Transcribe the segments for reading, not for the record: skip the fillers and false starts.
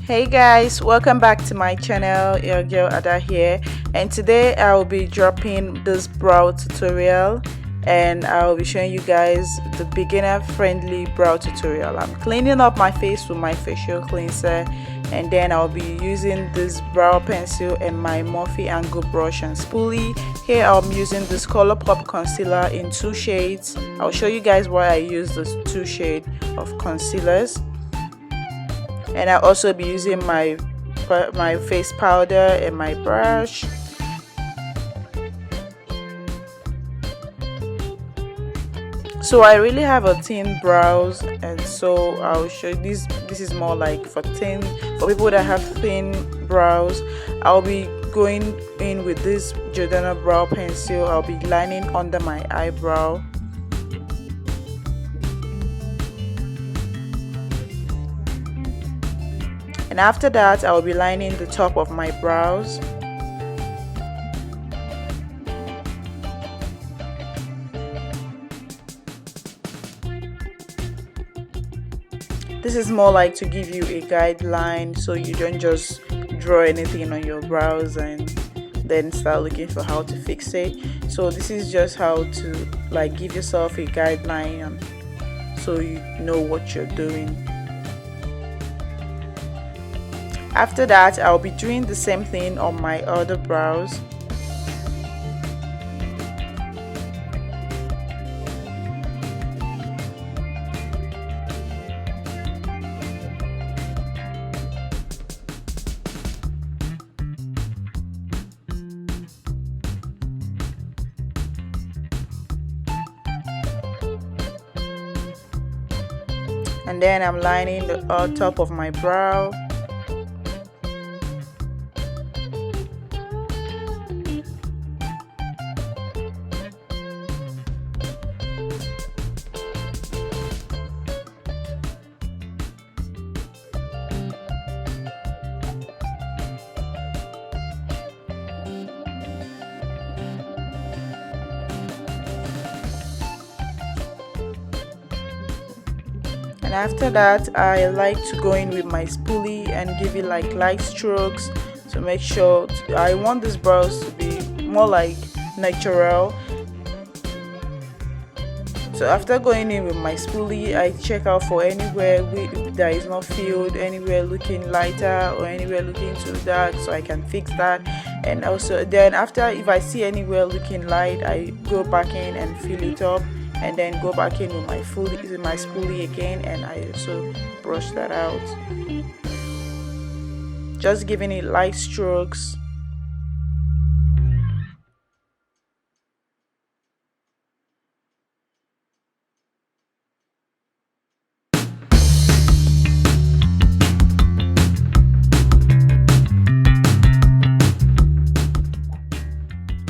Hey guys, welcome back to my channel. Your girl Ada here, and today I will be dropping this brow tutorial, and I will be showing you guys the beginner friendly brow tutorial. I'm cleaning up my face with my facial cleanser, and then I'll be using this brow pencil and my Morphe angle brush and spoolie. Here I'm using this Colourpop concealer in 2 shades. I'll show you guys why I use this 2 shade of concealers. And I'll also be using my face powder and my brush. So I really have a thin brows, and so I'll show you this is more like for people that have thin brows. I'll be going in with this Jordana brow pencil. I'll be lining under my eyebrow. And after that, I will be lining the top of my brows. This is more like to give you a guideline so you don't just draw anything on your brows and then start looking for how to fix it. So this is just how to like give yourself a guideline so you know what you're doing. After that, I'll be doing the same thing on my other brows. And then I'm lining the top of my brow. And after that, I like to go in with my spoolie and give it like light strokes to make sure I want these brows to be more like natural. So after going in with my spoolie, I check out for anywhere that is not filled, anywhere looking lighter or anywhere looking too dark, so I can fix that. And also then after, if I see anywhere looking light, I go back in and fill it up, and then go back in with my spoolie again, and I also brush that out, just giving it light strokes.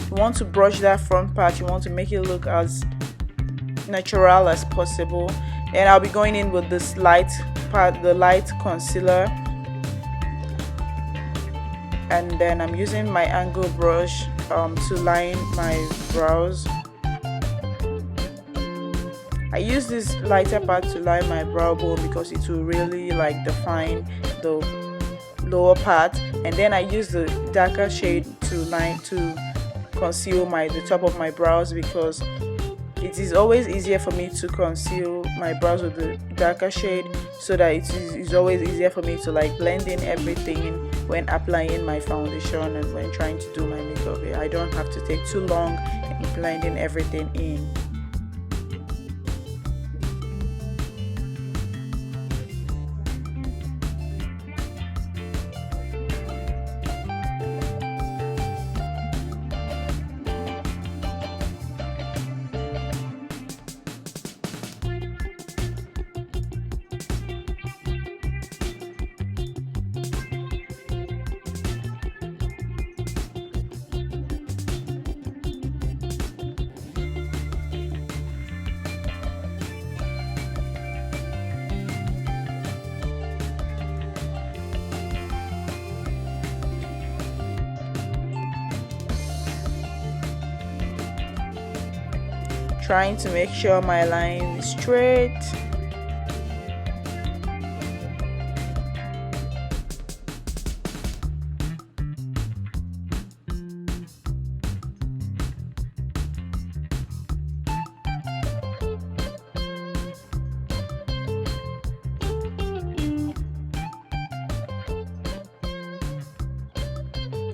You want to brush that front part, you want to make it look as natural as possible. And I'll be going in with this light part, the light concealer, and then I'm using my angle brush to line my brows. I use this lighter part to line my brow bone because it will really like define the lower part, and then I use the darker shade to conceal the top of my brows, because it is always easier for me to conceal my brows with the darker shade, so that it's always easier for me to like blend in everything when applying my foundation and when trying to do my makeup. I don't have to take too long in blending everything in. Trying to make sure my line is straight.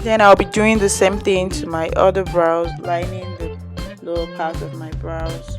Then I'll be doing the same thing to my other brows, lining the lower part of my brows.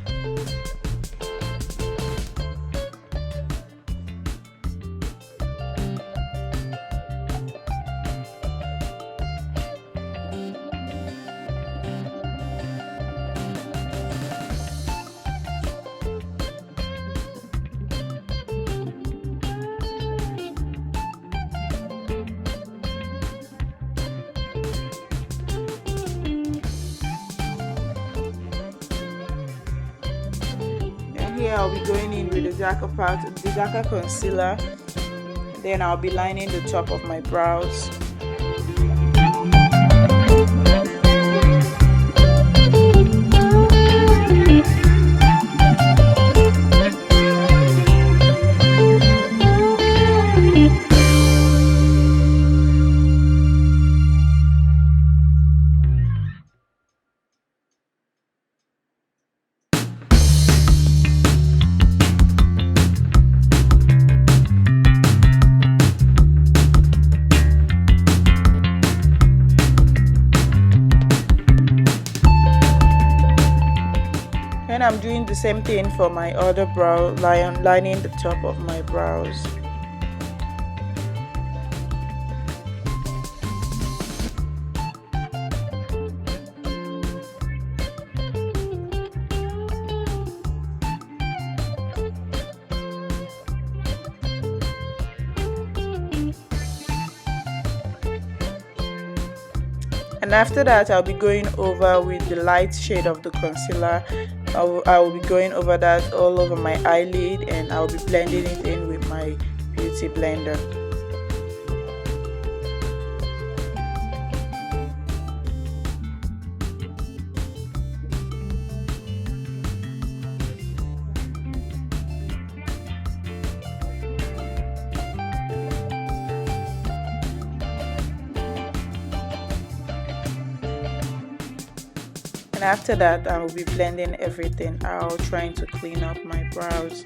Here I'll be going in with the darker part, the darker concealer. Then I'll be lining the top of my brows. And I'm doing the same thing for my other brow, lining the top of my brows. And after that, I'll be going over with the light shade of the concealer. I will be going over that all over my eyelid, and I'll be blending it in with my beauty blender. And after that, I will be blending everything out, trying to clean up my brows.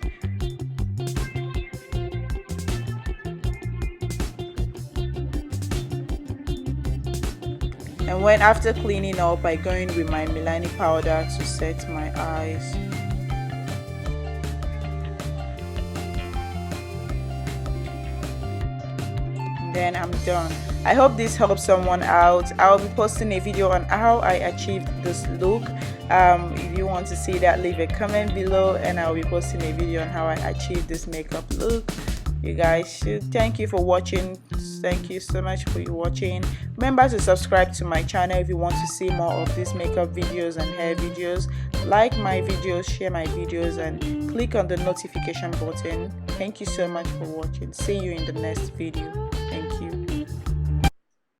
And when after cleaning up, I go in with my Milani powder to set my eyes. Then I'm done. I hope this helps someone out. I'll be posting a video on how I achieved this look. If you want to see that, leave a comment below, and I'll be posting a video on how I achieved this makeup look. You guys should thank you for watching. Thank you so much for watching. Remember to subscribe to my channel if you want to see more of these makeup videos and hair videos. Like my videos, share my videos, and click on the notification button. Thank you so much for watching. See you in the next video.